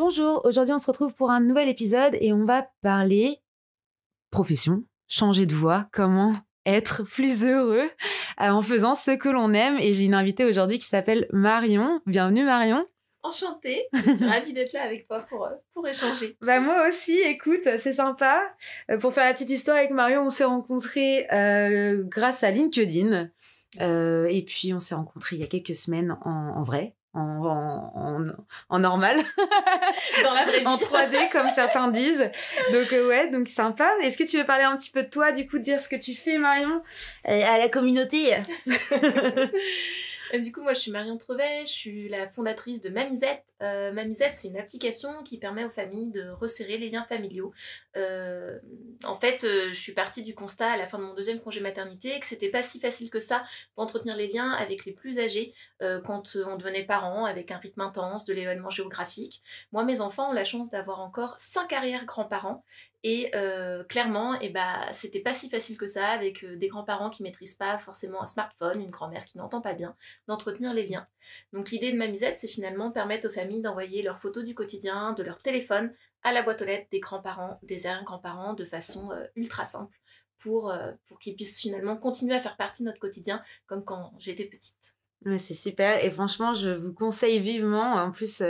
Bonjour, aujourd'hui on se retrouve pour un nouvel épisode et on va parler profession, changer de voie, comment être plus heureux en faisant ce que l'on aime. Et j'ai une invitée aujourd'hui qui s'appelle Marion. Bienvenue Marion. Enchantée, je suis ravie d'être là avec toi pour échanger. Moi aussi, écoute, c'est sympa. Pour faire la petite histoire avec Marion, on s'est rencontrés grâce à LinkedIn. Et puis on s'est rencontrés il y a quelques semaines en vrai. En normal. Dans la vraie vie. En 3D, comme certains disent. Donc sympa. Est-ce que tu veux parler un petit peu de toi, du coup, dire ce que tu fais, Marion, à la communauté? Du coup, moi, je suis Marion Trevet, je suis la fondatrice de Mamizette. Mamizette, c'est une application qui permet aux familles de resserrer les liens familiaux. En fait, je suis partie du constat à la fin de mon deuxième congé maternité que c'était pas si facile que ça d'entretenir les liens avec les plus âgés quand on devenait parent, avec un rythme intense, de l'éloignement géographique. Moi, mes enfants ont la chance d'avoir encore 5 arrière-grands-parents. Et clairement, c'était pas si facile que ça avec des grands-parents qui maîtrisent pas forcément un smartphone, une grand-mère qui n'entend pas bien, d'entretenir les liens. Donc l'idée de Mamizette, c'est finalement permettre aux familles d'envoyer leurs photos du quotidien, de leur téléphone, à la boîte aux lettres des grands-parents, des arrière-grands-parents, de façon ultra simple, pour qu'ils puissent finalement continuer à faire partie de notre quotidien, comme quand j'étais petite. Ouais, c'est super et franchement je vous conseille vivement. En plus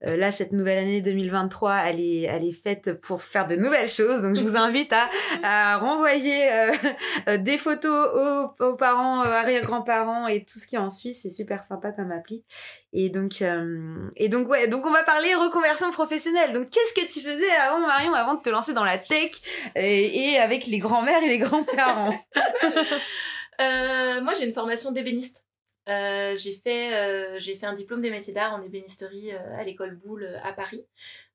là cette nouvelle année 2023 elle est faite pour faire de nouvelles choses, donc je vous invite à renvoyer des photos aux parents, arrière-grands-parents et tout ce qui en suit. C'est super sympa comme appli. Et donc on va parler reconversion professionnelle. Donc qu'est-ce que tu faisais avant, Marion, avant de te lancer dans la tech et avec les grands-mères et les grands-parents? Moi j'ai une formation d'ébéniste. J'ai fait un diplôme des métiers d'art en ébénisterie à l'école Boulle à Paris.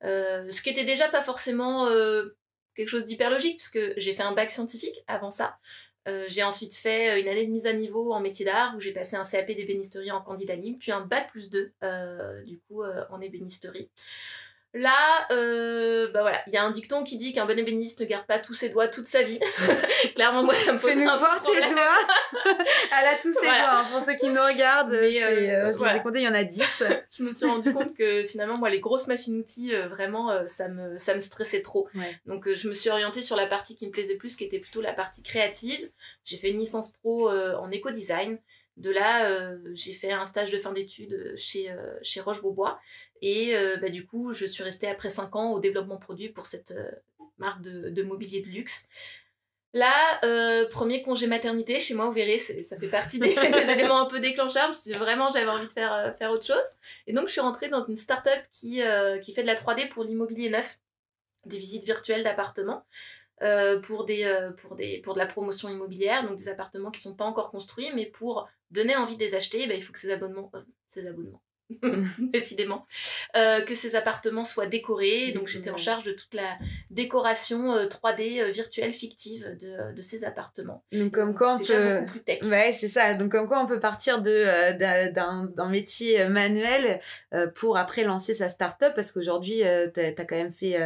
Ce qui était déjà pas forcément quelque chose d'hyper logique, puisque j'ai fait un bac scientifique avant ça. J'ai ensuite fait une année de mise à niveau en métier d'art où j'ai passé un CAP d'ébénisterie en candidat libre, puis un bac +2 en ébénisterie. Là, voilà, il y a un dicton qui dit qu'un bon ébéniste ne garde pas tous ses doigts toute sa vie. Clairement, moi, ça me pose un voir tes doigts. Elle a tous ses doigts, hein. Pour ceux qui nous regardent, je les ai comptés, il y en a 10. Je me suis rendu compte que finalement, moi, les grosses machines-outils, vraiment, ça me stressait trop. Ouais. Donc, je me suis orientée sur la partie qui me plaisait plus, qui était plutôt la partie créative. J'ai fait une licence pro en éco-design. De là, j'ai fait un stage de fin d'études chez Roche-Beaubois. Et du coup, je suis restée après 5 ans au développement produit pour cette marque de mobilier de luxe. Là, premier congé maternité, chez moi, vous verrez, ça fait partie des éléments un peu déclencheurs. J'avais envie de faire autre chose. Et donc, je suis rentrée dans une start-up qui fait de la 3D pour l'immobilier neuf, des visites virtuelles d'appartements. Pour de la promotion immobilière, donc des appartements qui sont pas encore construits, mais pour donner envie de les acheter, il faut que ces abonnements décidément, que ces appartements soient décorés. Donc j'étais en charge de toute la décoration 3D virtuelle fictive de ces appartements. Donc comme quoi on peut beaucoup plus tech. Ouais, c'est ça. Donc comme quoi on peut partir d'un métier manuel pour après lancer sa start-up, parce qu'aujourd'hui t'as quand même fait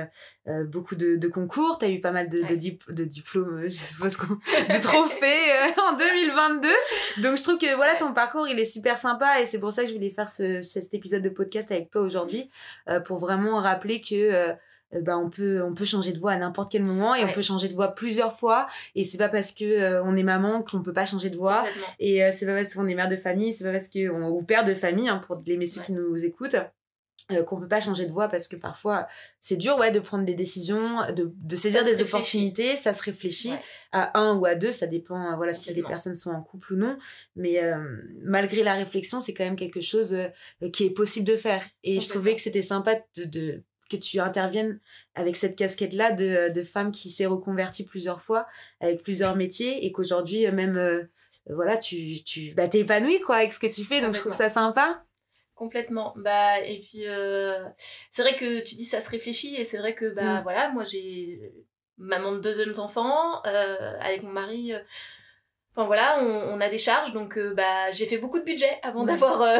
beaucoup de concours, t'as eu pas mal de diplômes, je suppose de trophées en 2022. Donc je trouve que voilà, ton parcours il est super sympa et c'est pour ça que je voulais faire cet épisode de podcast avec toi aujourd'hui, pour vraiment rappeler que on peut changer de voie à n'importe quel moment et on peut changer de voie plusieurs fois, et c'est pas parce que on est maman qu'on peut pas changer de voie. Et c'est pas parce qu'on est mère de famille, c'est pas parce que ou père de famille, hein, pour les messieurs qui nous écoutent, qu'on peut pas changer de voie, parce que parfois c'est dur de prendre des décisions, de saisir des opportunités. Ça se réfléchit à un ou à deux, ça dépend si les personnes sont en couple ou non, mais malgré la réflexion c'est quand même quelque chose qui est possible de faire. Et je trouvais que c'était sympa que tu interviennes avec cette casquette-là de femme qui s'est reconvertie plusieurs fois avec plusieurs métiers, et qu'aujourd'hui même t'es épanouie avec ce que tu fais. Donc je trouve ça sympa. Complètement. Et puis c'est vrai que tu dis ça se réfléchit, et c'est vrai que voilà, moi j'ai maman de 2 jeunes enfants, avec mon mari, enfin voilà, on a des charges, donc j'ai fait beaucoup de budget avant d'avoir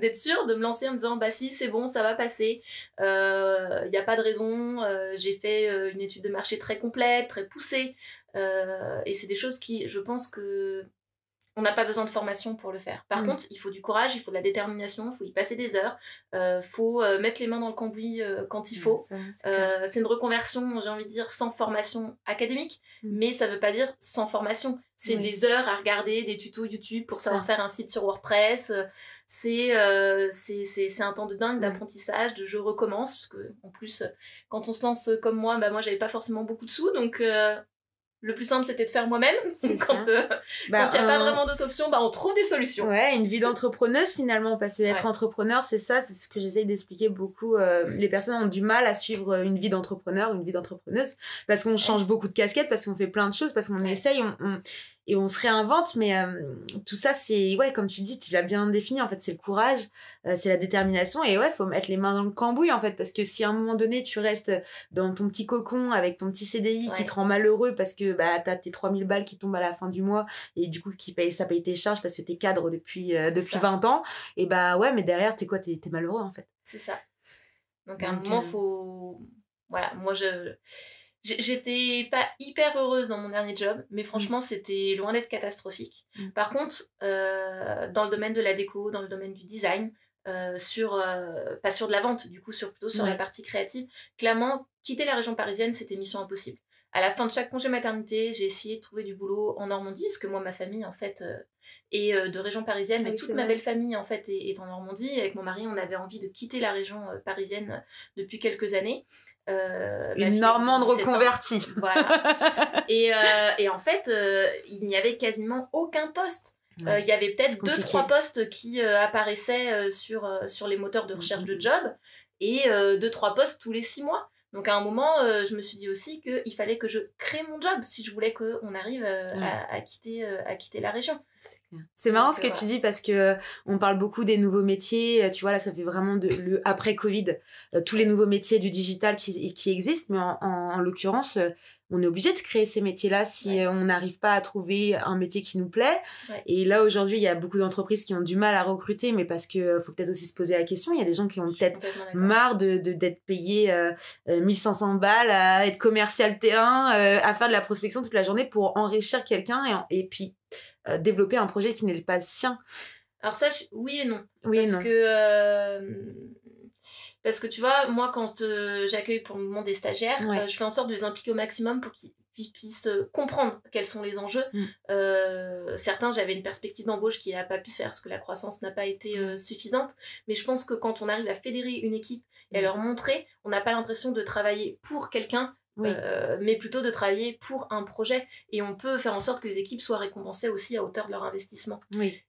d'être sûre de me lancer, en me disant si c'est bon, ça va passer, y a pas de raison. J'ai fait une étude de marché très complète, très poussée, et c'est des choses qui, je pense que on n'a pas besoin de formation pour le faire. Par contre, il faut du courage, il faut de la détermination, il faut y passer des heures, faut mettre les mains dans le cambouis quand il faut. C'est une reconversion, j'ai envie de dire, sans formation académique, mais ça veut pas dire sans formation. C'est des heures à regarder, des tutos YouTube pour savoir faire un site sur WordPress. C'est un temps de dingue d'apprentissage, de je recommence, parce que en plus, quand on se lance comme moi, moi j'avais pas forcément beaucoup de sous, donc... le plus simple, c'était de faire moi-même. Quand il n'y a pas vraiment d'autres options, on trouve des solutions. Ouais, une vie d'entrepreneuse finalement, parce que être entrepreneur, c'est ça, c'est ce que j'essaye d'expliquer beaucoup. Les personnes ont du mal à suivre une vie d'entrepreneur, une vie d'entrepreneuse, parce qu'on change beaucoup de casquettes, parce qu'on fait plein de choses, parce qu'on essaye, et on se réinvente, mais tout ça, c'est, comme tu dis, tu l'as bien défini, en fait, c'est le courage, c'est la détermination, et faut mettre les mains dans le cambouis, en fait, parce que si à un moment donné, tu restes dans ton petit cocon avec ton petit CDI qui te rend malheureux parce que t'as tes 3000 balles qui tombent à la fin du mois, et du coup, ça paye tes charges parce que t'es cadre depuis 20 ans, et mais derrière, t'es malheureux, en fait. C'est ça. Donc, à un moment, faut... Voilà, moi, j'étais pas hyper heureuse dans mon dernier job, mais franchement, c'était loin d'être catastrophique. Par contre, dans le domaine de la déco, dans le domaine du design, pas sur de la vente, du coup, plutôt sur la partie créative, clairement, quitter la région parisienne, c'était mission impossible. À la fin de chaque congé maternité, j'ai essayé de trouver du boulot en Normandie, parce que moi, ma famille, en fait, est de région parisienne, mais toute ma belle famille, en fait, est en Normandie. Avec mon mari, on avait envie de quitter la région parisienne depuis quelques années. Une Normande reconvertie. Voilà. Et en fait, il n'y avait quasiment aucun poste. Il y avait peut-être 2-3 postes qui apparaissaient sur les moteurs de recherche de job, et 2-3 postes tous les 6 mois. Donc à un moment, je me suis dit aussi qu'il fallait que je crée mon job si je voulais qu'on arrive à quitter la région. C'est marrant ce que tu dis, parce que on parle beaucoup des nouveaux métiers, tu vois, là ça fait vraiment le après Covid, tous les nouveaux métiers du digital qui existent, mais en l'occurrence on est obligé de créer ces métiers-là si on n'arrive pas à trouver un métier qui nous plaît. Et là aujourd'hui il y a beaucoup d'entreprises qui ont du mal à recruter, mais parce que faut peut-être aussi se poser la question, il y a des gens qui ont peut-être marre d'être payés 1500 balles à être commercial terrain, à faire de la prospection toute la journée pour enrichir quelqu'un, et puis développer un projet qui n'est pas sien. Alors ça, oui et non. Parce que tu vois, moi quand j'accueille pour le moment des stagiaires, je fais en sorte de les impliquer au maximum pour qu'ils puissent comprendre quels sont les enjeux. Certains, j'avais une perspective d'embauche qui n'a pas pu se faire parce que la croissance n'a pas été suffisante, mais je pense que quand on arrive à fédérer une équipe et à leur montrer, on n'a pas l'impression de travailler pour quelqu'un, mais plutôt de travailler pour un projet, et on peut faire en sorte que les équipes soient récompensées aussi à hauteur de leur investissement.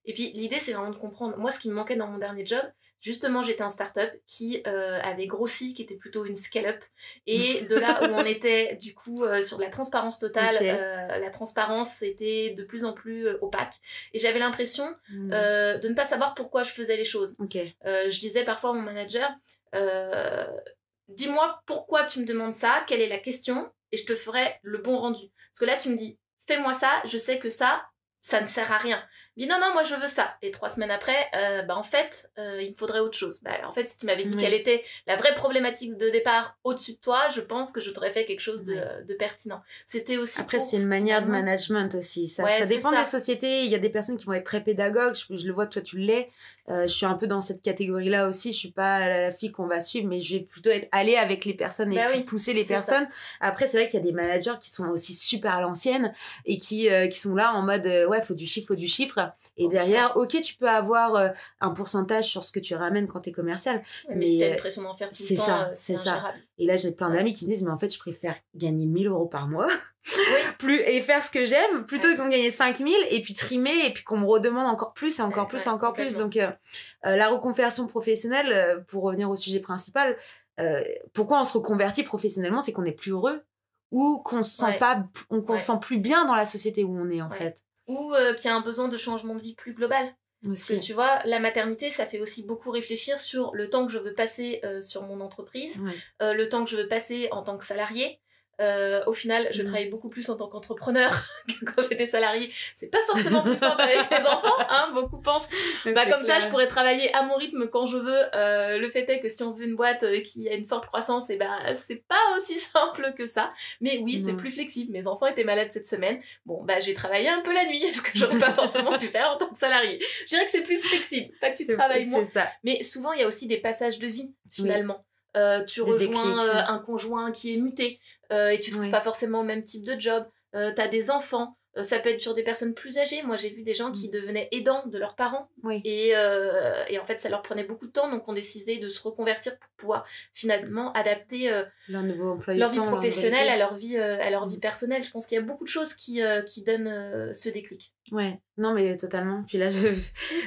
Et puis l'idée, c'est vraiment de comprendre. Moi, ce qui me manquait dans mon dernier job, justement, j'étais un start-up qui avait grossi, qui était plutôt une scale-up, et de là où on était du coup sur de la transparence totale, la transparence était de plus en plus opaque, et j'avais l'impression de ne pas savoir pourquoi je faisais les choses. Je disais parfois à mon manager, dis-moi pourquoi tu me demandes ça, quelle est la question, et je te ferai le bon rendu. Parce que là, tu me dis, fais-moi ça, je sais que ça ne sert à rien. Il dit, non, moi je veux ça. Et 3 semaines après, en fait, il me faudrait autre chose. En fait, si tu m'avais dit quelle était la vraie problématique de départ au-dessus de toi, je pense que je t'aurais fait quelque chose de pertinent. C'était aussi... Après, c'est une manière de management aussi. Ça dépend des sociétés. Il y a des personnes qui vont être très pédagogues. Je le vois, toi, tu l'es. Je suis un peu dans cette catégorie-là aussi. Je suis pas la fille qu'on va suivre, mais je vais plutôt aller avec les personnes et puis pousser les personnes. Après, c'est vrai qu'il y a des managers qui sont aussi super à l'ancienne et qui sont là en mode faut du chiffre. Et derrière, tu peux avoir un pourcentage sur ce que tu ramènes quand t'es commercial. Mais si t'as l'impression d'en faire tout le temps, c'est ingérable. Et là, j'ai plein d'amis qui me disent, mais en fait, je préfère gagner 1000 € par mois et faire ce que j'aime plutôt que de gagner 5000 et puis trimer et puis qu'on me redemande encore plus et encore plus et encore plus. Donc, la reconversion professionnelle, pour revenir au sujet principal, pourquoi on se reconvertit professionnellement, c'est qu'on est plus heureux ou qu'on se sent qu'on se sent plus bien dans la société où on est, en fait. Ou qu'il y a un besoin de changement de vie plus global. Aussi. Tu vois, la maternité, ça fait aussi beaucoup réfléchir sur le temps que je veux passer sur mon entreprise, le temps que je veux passer en tant que salarié. Au final, je travaille beaucoup plus en tant qu'entrepreneur que quand j'étais salariée. C'est pas forcément plus simple avec les enfants, hein. Beaucoup pensent, comme clair. Ça, je pourrais travailler à mon rythme quand je veux. Le fait est que si on veut une boîte qui a une forte croissance, c'est pas aussi simple que ça. Mais oui, c'est plus flexible. Mes enfants étaient malades cette semaine. Bon, j'ai travaillé un peu la nuit, ce que j'aurais pas forcément pu faire en tant que salariée. Je dirais que c'est plus flexible, pas que tu travailles moins. Ça. Mais souvent, il y a aussi des passages de vie, finalement. Tu rejoins un conjoint qui est muté et tu trouves pas forcément le même type de job, t'as des enfants, ça peut être sur des personnes plus âgées. Moi j'ai vu des gens qui devenaient aidants de leurs parents et en fait ça leur prenait beaucoup de temps, donc on décidait de se reconvertir pour pouvoir finalement adapter leur vie professionnelle à leur vie personnelle. Je pense qu'il y a beaucoup de choses qui donnent ce déclic. Ouais, non mais totalement. Puis là,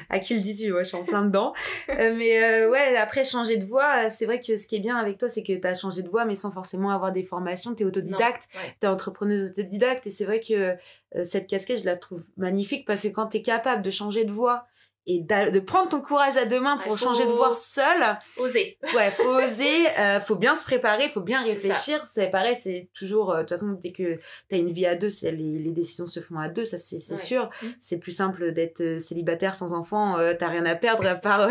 à qui le dis-tu? Ouais, je suis en plein dedans. Ouais, après changer de voie, c'est vrai que ce qui est bien avec toi, c'est que t'as changé de voie, mais sans forcément avoir des formations. T'es autodidacte, t'es entrepreneuse autodidacte, et c'est vrai que cette casquette, je la trouve magnifique parce que quand t'es capable de changer de voie et de prendre ton courage à deux mains pour changer de voie seule. Oser. Ouais, faut oser, faut bien se préparer, faut bien réfléchir. C'est pareil, c'est toujours, de toute façon, dès que t'as une vie à deux, les décisions se font à deux, ça c'est sûr. C'est plus simple d'être célibataire sans enfant, t'as rien à perdre à part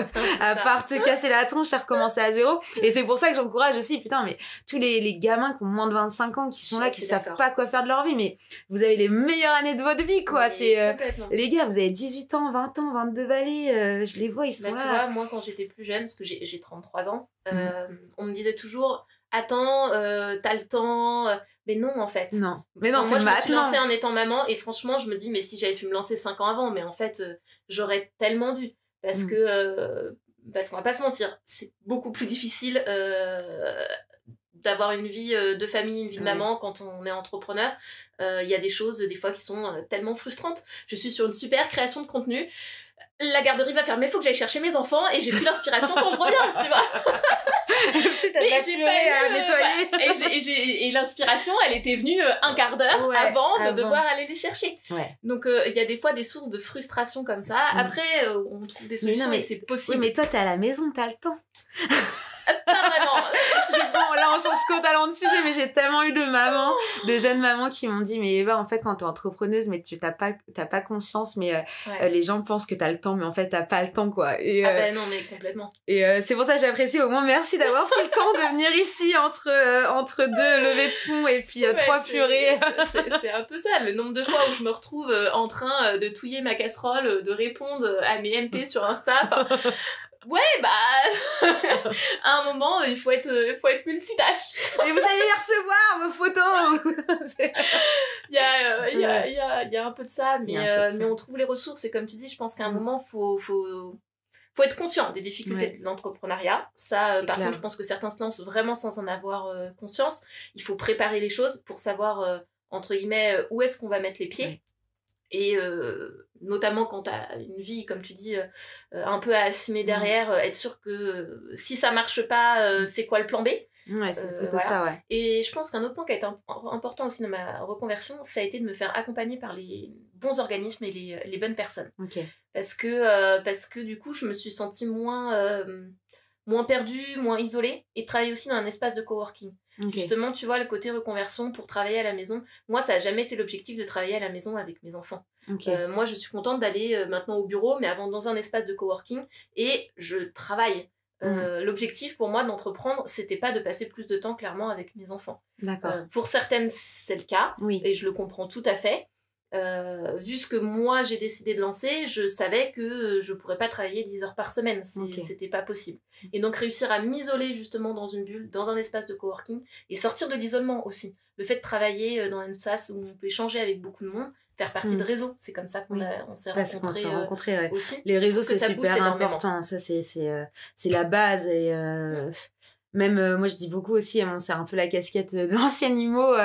te casser la tronche et recommencer à zéro. Et c'est pour ça que j'encourage aussi, putain, mais tous les gamins qui ont moins de 25 ans, qui sont là, qui savent pas quoi faire de leur vie, mais vous avez les meilleures années de votre vie, quoi. C'est, les gars, vous avez 18 ans, 20 ans, 22 balais, je les vois, ils sont là. Tu vois, moi quand j'étais plus jeune, parce que j'ai 33 ans, on me disait toujours attends, t'as le temps, mais non en fait. Non, mais non, moi c'est je me suis maintenant. lancée en étant maman et franchement je me dis mais si j'avais pu me lancer 5 ans avant, mais en fait j'aurais tellement dû parce que parce qu'on va pas se mentir, c'est beaucoup plus difficile d'avoir une vie de famille, une vie de maman quand on est entrepreneur. Il y a des choses des fois qui sont tellement frustrantes. Je suis sur une super création de contenu, la garderie va fermer, faut que j'aille chercher mes enfants et j'ai plus l'inspiration quand je reviens, tu vois. Si t'as de la purée à nettoyer. Et l'inspiration, elle était venue un quart d'heure avant de devoir aller les chercher. Donc il y a des fois des sources de frustration comme ça. Après, on trouve des solutions et c'est possible. Oui, mais toi, t'es à la maison, t'as le temps. Pas vraiment. Bon, là, on change totalement de sujet, mais j'ai tellement eu de jeunes mamans qui m'ont dit, mais Eva, en fait, quand t'es entrepreneuse, mais t'as pas conscience, mais les gens pensent que t'as le temps, mais en fait, t'as pas le temps, quoi. Et, non, mais complètement. Et c'est pour ça que j'apprécie, au moins, merci d'avoir pris le temps de venir ici entre deux levées de fonds et puis 3 purées. C'est un peu ça, le nombre de fois où je me retrouve en train de touiller ma casserole, de répondre à mes MP sur Insta, ouais, à un moment, il faut être multitâche. Et vous allez les recevoir, vos photos. Il y a un peu de ça, mais on trouve les ressources. Et comme tu dis, je pense qu'à un moment, faut être conscient des difficultés de l'entrepreneuriat. Ça, par contre, je pense que certains se lancent vraiment sans en avoir conscience. Il faut préparer les choses pour savoir, entre guillemets, où est-ce qu'on va mettre les pieds. Et notamment quand t'as une vie, comme tu dis, un peu à assumer derrière, être sûr que si ça marche pas, c'est quoi le plan B? Ouais, c'est plutôt ça, ouais. Et je pense qu'un autre point qui a été important aussi dans ma reconversion, ça a été de me faire accompagner par les bons organismes et les bonnes personnes. Parce que du coup, je me suis sentie moins perdue, moins isolée, et travailler aussi dans un espace de coworking. Justement, tu vois, le côté reconversion pour travailler à la maison, moi, ça n'a jamais été l'objectif de travailler à la maison avec mes enfants. Moi, je suis contente d'aller maintenant au bureau, mais avant dans un espace de coworking, et je travaille. L'objectif pour moi d'entreprendre, c'était pas de passer plus de temps clairement avec mes enfants. Pour certaines, c'est le cas, et je le comprends tout à fait. Vu ce que moi j'ai décidé de lancer, je savais que je pourrais pas travailler 10 heures par semaine, c'était pas possible. Et donc réussir à m'isoler justement dans une bulle, dans un espace de coworking, et sortir de l'isolement aussi. Le fait de travailler dans un espace où on peut échanger avec beaucoup de monde, faire partie de réseaux, c'est comme ça qu'on s'est rencontrés aussi. Les réseaux, c'est super important, ça c'est la base. Et même moi je dis beaucoup aussi, c'est un peu la casquette de l'ancien IMO,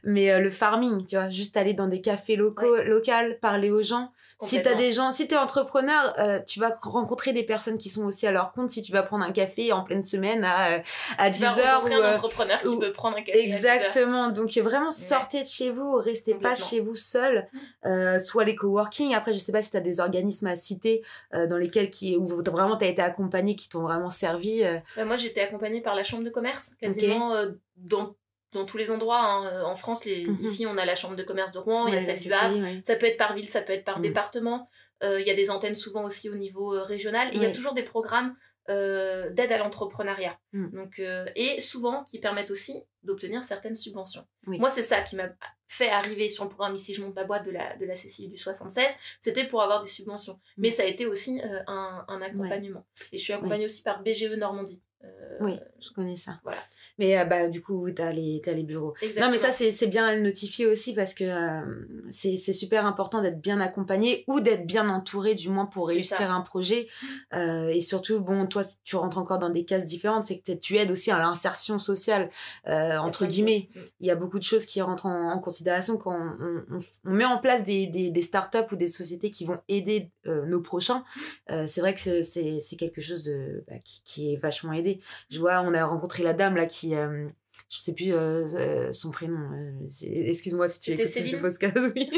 mais le farming, tu vois, juste aller dans des cafés locales, parler aux gens. Si t'as des gens, si t'es entrepreneur, tu vas rencontrer des personnes qui sont aussi à leur compte. Si tu vas prendre un café en pleine semaine à 10 heures, ou un entrepreneur qui peut prendre un café. Exactement. Donc vraiment sortez de chez vous, restez pas chez vous seul. Soit les coworking. Après, je sais pas si t'as des organismes à citer dans lesquels où vraiment t'as été accompagné, qui t'ont vraiment servi. Moi, j'étais accompagnée par la chambre de commerce, quasiment dans dans tous les endroits, hein. En France, ici, on a la chambre de commerce de Rouen, il y a celle du Havre. Ouais. Ça peut être par ville, ça peut être par département. Il y a des antennes souvent aussi au niveau régional. Et il y a toujours des programmes d'aide à l'entrepreneuriat. Donc, et souvent qui permettent aussi d'obtenir certaines subventions. Moi, c'est ça qui m'a fait arriver sur le programme Ici je monte ma boîte de la CCI du 76, c'était pour avoir des subventions. Mais ça a été aussi un accompagnement. Et je suis accompagnée aussi par BGE Normandie. Oui, je connais ça. Voilà. Mais du coup, t'as les bureaux. Exactement. Non, mais ça, c'est bien à le notifier aussi parce que c'est super important d'être bien accompagné ou d'être bien entouré, du moins pour réussir un projet. Et surtout, bon, toi, tu rentres encore dans des cases différentes, c'est que tu aides aussi à l'insertion sociale, entre guillemets. Il y a beaucoup de choses qui rentrent en considération quand on met en place des startups ou des sociétés qui vont aider nos prochains. C'est vrai que c'est quelque chose qui est vachement aidé. Je vois, on a rencontré la dame là qui je sais plus son prénom, excuse-moi si tu écoutes ce podcast, oui.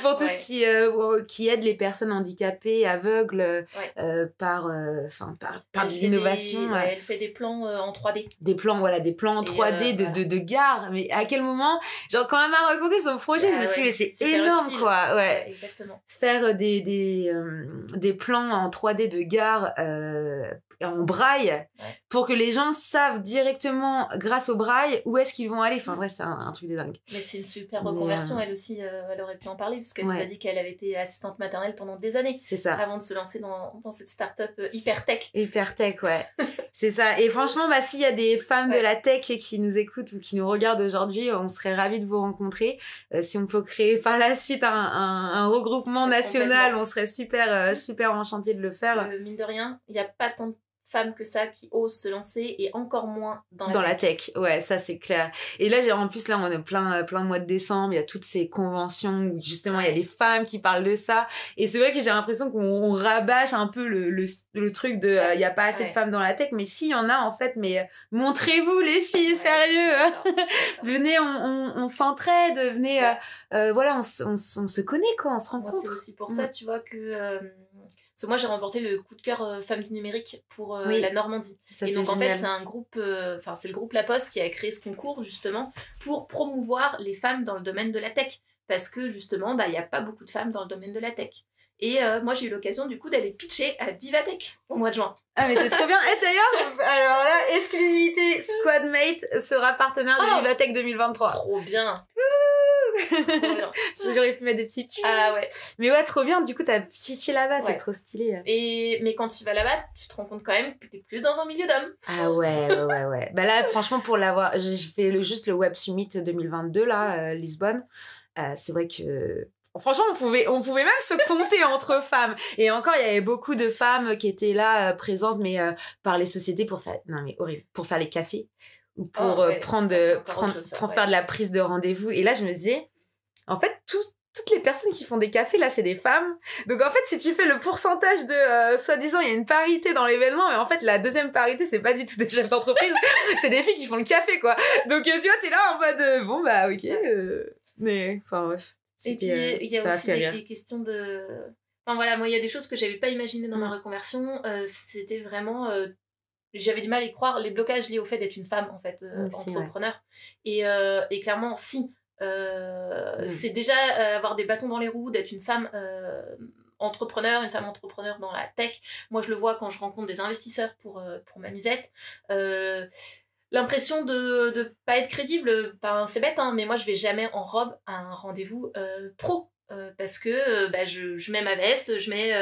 Pour tout ce qui aide les personnes handicapées, aveugles, par de l'innovation. Elle fait des plans en 3D. Des plans en 3D de gare. Mais à quel moment, genre quand elle m'a raconté son projet, je me suis dit, mais c'est énorme, utile. Quoi. Ouais, exactement. Faire des plans en 3D de gare en braille pour que les gens savent directement grâce au braille où est-ce qu'ils vont aller. Enfin bref, c'est un truc de dingue. Mais c'est une super reconversion. Elle aussi, elle aurait pu en parler parce qu'elle nous a dit qu'elle avait été assistante maternelle pendant des années. C'est ça. Avant de se lancer dans cette start-up hyper tech. Hyper tech, ouais. C'est ça. Et franchement, s'il y a des femmes de la tech qui nous écoutent ou qui nous regardent aujourd'hui, on serait ravis de vous rencontrer. Si on peut créer par la suite un regroupement national, on serait super enchantés de le faire. Mine de rien, il n'y a pas tant de femmes que ça qui osent se lancer et encore moins dans la tech. Ouais, ça c'est clair. Et là, en plus, on est plein mois de décembre, il y a toutes ces conventions où justement il y a des femmes qui parlent de ça. Et c'est vrai que j'ai l'impression qu'on rabâche un peu le truc de il y a pas assez de femmes dans la tech, mais si, il y en a en fait, mais montrez-vous les filles, sérieux. Venez, on s'entraide, venez, voilà, on se connaît quoi, on se rencontre. C'est aussi pour ça, tu vois, que... Parce que moi, j'ai remporté le coup de cœur Femmes du numérique pour la Normandie. Ça, et donc, en fait, c'est un groupe... c'est le groupe La Poste qui a créé ce concours, justement, pour promouvoir les femmes dans le domaine de la tech. Parce que, justement, il n'y a pas beaucoup de femmes dans le domaine de la tech. Et moi, j'ai eu l'occasion, du coup, d'aller pitcher à Vivatech au mois de juin. Ah, mais c'est trop bien. Et d'ailleurs, alors là, exclusivité, Squadmate sera partenaire de Vivatech 2023. Trop bien. J'aurais pu mettre des petits tues. Ah ouais. Mais ouais, trop bien. Du coup, t'as switché là-bas, c'est trop stylé. Mais quand tu vas là-bas, tu te rends compte quand même que t'es plus dans un milieu d'hommes. Ah ouais. Là, franchement, pour l'avoir, j'ai fait juste le Web Summit 2022, là, Lisbonne. C'est vrai que... Franchement, on pouvait même se compter entre femmes. Et encore, il y avait beaucoup de femmes qui étaient là, présentes, mais par les sociétés pour faire... Non, mais horrible. Pour faire les cafés. Ou pour faire de la prise de rendez-vous. Et là, je me disais, en fait, toutes les personnes qui font des cafés, là, c'est des femmes. Donc, en fait, si tu fais le pourcentage de, soi-disant, il y a une parité dans l'événement, mais en fait, la deuxième parité, c'est pas du tout des chefs d'entreprise, c'est des filles qui font le café, quoi. Donc, tu vois, t'es là en mode, ok, mais, enfin, bref. Et puis, il y a aussi des questions de... Enfin, voilà, moi, il y a des choses que j'avais pas imaginées dans ma reconversion. C'était vraiment... j'avais du mal à y croire, les blocages liés au fait d'être une femme, en fait, entrepreneur. Et clairement, si. C'est déjà avoir des bâtons dans les roues, d'être une femme entrepreneur, une femme entrepreneur dans la tech. Moi, je le vois quand je rencontre des investisseurs pour Mamisette. L'impression de pas être crédible, c'est bête, hein, mais moi, je vais jamais en robe à un rendez-vous pro. Parce que je mets ma veste, je mets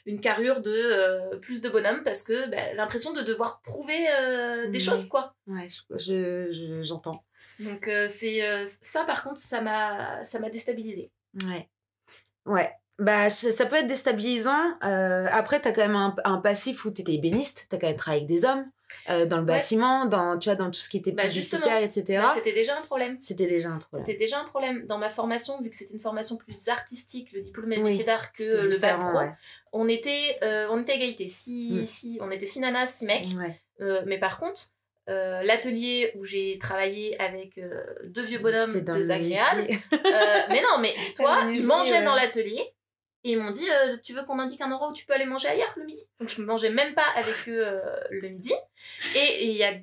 une carrure de plus de bonhomme parce que l'impression de devoir prouver des choses, quoi. Ouais, j'entends. Donc c'est ça, par contre, ça m'a déstabilisée. Ouais. Ça peut être déstabilisant. Après, t'as quand même un passif où t'étais ébéniste, t'as quand même travaillé avec des hommes. Dans le bâtiment, dans tout ce qui était publicitaire, etc. C'était déjà un problème. C'était déjà un problème. Dans ma formation, vu que c'était une formation plus artistique, le diplôme et métier d'art que le bac pro, on était égalité. On était 6 nanas, 6 mecs. Mais par contre, l'atelier où j'ai travaillé avec 2 vieux bonhommes désagréables. Mais non, mais dis-toi, ils mangeaient dans l'atelier. Et ils m'ont dit, tu veux qu'on m'indique un endroit où tu peux aller manger ailleurs le midi? Donc je ne mangeais même pas avec eux le midi. Et il y a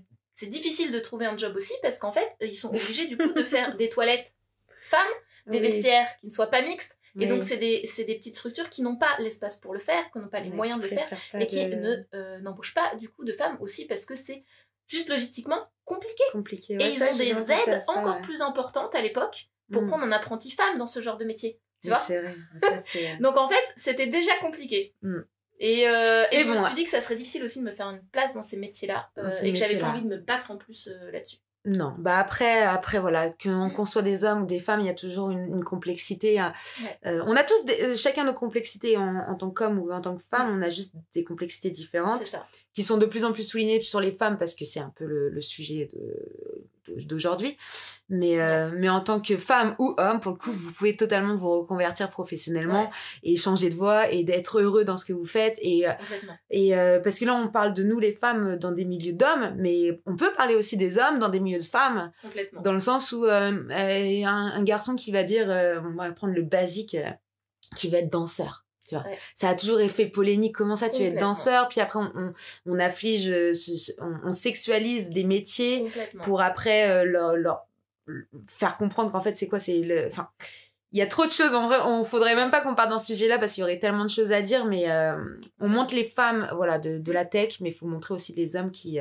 c'est difficile de trouver un job aussi parce qu'en fait, ils sont obligés du coup de faire des toilettes femmes, des vestiaires qui ne soient pas mixtes. Et donc, c'est des petites structures qui n'ont pas l'espace pour le faire, qui n'ont pas les moyens de le faire, et qui n'embauchent pas du coup de femmes aussi parce que c'est juste logistiquement compliqué. Ouais, et ils ont des aides encore plus importantes à l'époque pour prendre un apprenti femme dans ce genre de métier. Tu vois, c'est vrai. Ça, c'est... Donc en fait, c'était déjà compliqué. Et je me suis dit que ça serait difficile aussi de me faire une place dans ces métiers-là et que j'avais pas envie de me battre en plus là-dessus. Non, bah après voilà, qu'on soit des hommes ou des femmes, il y a toujours une complexité. On a tous chacun nos complexités en tant qu'homme ou en tant que femme, on a juste des complexités différentes qui sont de plus en plus soulignées sur les femmes parce que c'est un peu le sujet d'aujourd'hui. Mais en tant que femme ou homme, pour le coup, vous pouvez totalement vous reconvertir professionnellement et changer de voie et d'être heureux dans ce que vous faites. Et parce que là, on parle de nous, les femmes, dans des milieux d'hommes, mais on peut parler aussi des hommes dans des milieux de femmes. Dans le sens où un garçon qui va dire, on va prendre le basique, qui va être danseur. Tu vois. Ça a toujours fait polémique. Comment ça, tu vas être danseur? Puis après, on afflige, on sexualise des métiers pour après leur faire comprendre qu'en fait, c'est quoi? Enfin, il y a trop de choses. En vrai, on faudrait même pas qu'on parte dans ce sujet-là parce qu'il y aurait tellement de choses à dire. Mais on montre les femmes, voilà, de la tech, mais il faut montrer aussi les hommes qui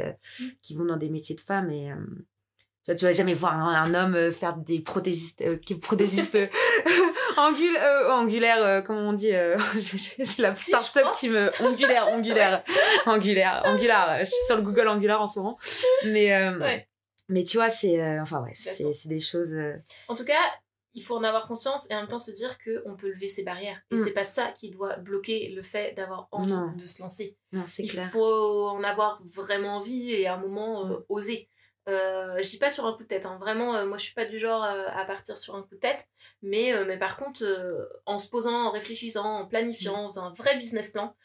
vont dans des métiers de femmes et tu vas jamais voir un homme faire des prothésistes angulaires, comment on dit, j'ai la start-up qui me angulaire. Je suis sur le Google Angular en ce moment. Mais tu vois, c'est enfin bref, c'est des choses En tout cas, il faut en avoir conscience et en même temps se dire qu'on peut lever ses barrières. Et c'est pas ça qui doit bloquer le fait d'avoir envie de se lancer. Non, c'est clair. Il faut en avoir vraiment envie et à un moment oser. Je dis pas sur un coup de tête, hein. Vraiment, moi je suis pas du genre à partir sur un coup de tête, mais par contre, en se posant, en réfléchissant, en planifiant, en faisant un vrai business plan,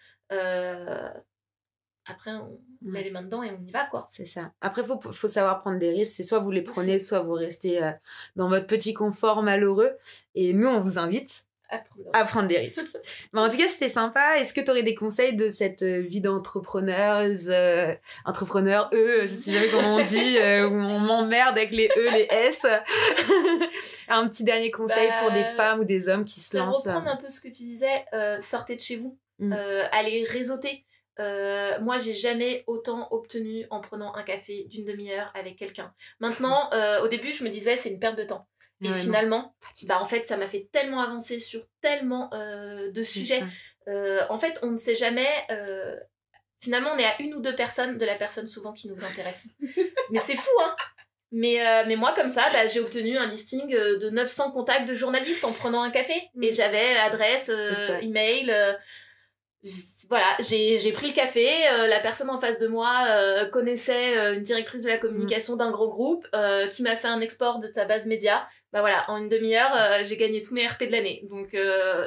après on met les mains dedans et on y va, quoi. C'est ça. Après, faut savoir prendre des risques. C'est soit vous les prenez, soit vous restez dans votre petit confort malheureux. Et nous, on vous invite à prendre des risques. Mais en tout cas, c'était sympa. Est-ce que tu aurais des conseils de cette vie d'entrepreneuse, entrepreneur, je sais jamais comment on dit, où on m'emmerde avec les les S. Un petit dernier conseil pour des femmes ou des hommes qui se lancent. Reprendre un peu ce que tu disais, sortez de chez vous, allez réseauter. Moi, j'ai jamais autant obtenu en prenant un café d'une demi-heure avec quelqu'un. Maintenant, au début, je me disais, c'est une perte de temps. Et finalement, en fait, ça m'a fait tellement avancer sur tellement de sujets. En fait, on ne sait jamais... finalement, on est à une ou deux personnes de la personne souvent qui nous intéresse. Mais c'est fou, hein. Mais moi, comme ça, j'ai obtenu un listing de 900 contacts de journalistes en prenant un café. Et j'avais adresse, email... voilà, j'ai pris le café, la personne en face de moi connaissait une directrice de la communication d'un gros groupe qui m'a fait un export de ta base média. Bah voilà, en une demi-heure, j'ai gagné tous mes RP de l'année. Donc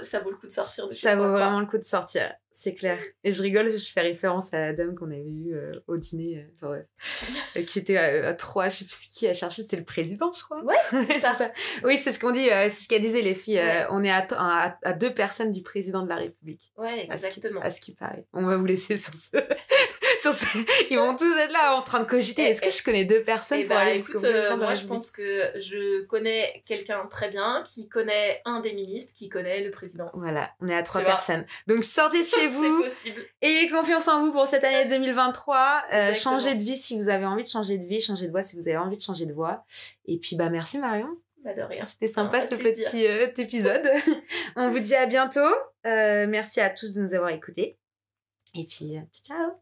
ça vaut le coup de sortir de chez soi. Ça vaut vraiment le coup de sortir, c'est clair. Et je rigole, je fais référence à la dame qu'on avait eue au dîner, qui était à 3, je sais plus qui a cherché, c'était le président, je crois. Ouais, c'est ça. Oui, c'est ce qu'on dit, c'est ce qu'elle disait les filles. On est à 2 personnes du président de la République. Ouais, exactement. À ce qui paraît. On va vous laisser sur ce... Ils vont tous être là en train de cogiter. Est-ce que je connais 2 personnes pour aller jusqu'au président de la moi, République? Je pense que je connais quelqu'un très bien qui connaît un des ministres, qui connaît le président. Voilà, on est à 3 personnes. Donc sortez de chez vous. C'est possible. Ayez confiance en vous pour cette année 2023. Changez de vie si vous avez envie de changer de vie, changez de voie si vous avez envie de changer de voie. Et puis merci Marion. De rien. C'était sympa ce petit épisode. On vous dit à bientôt. Merci à tous de nous avoir écoutés. Et puis ciao.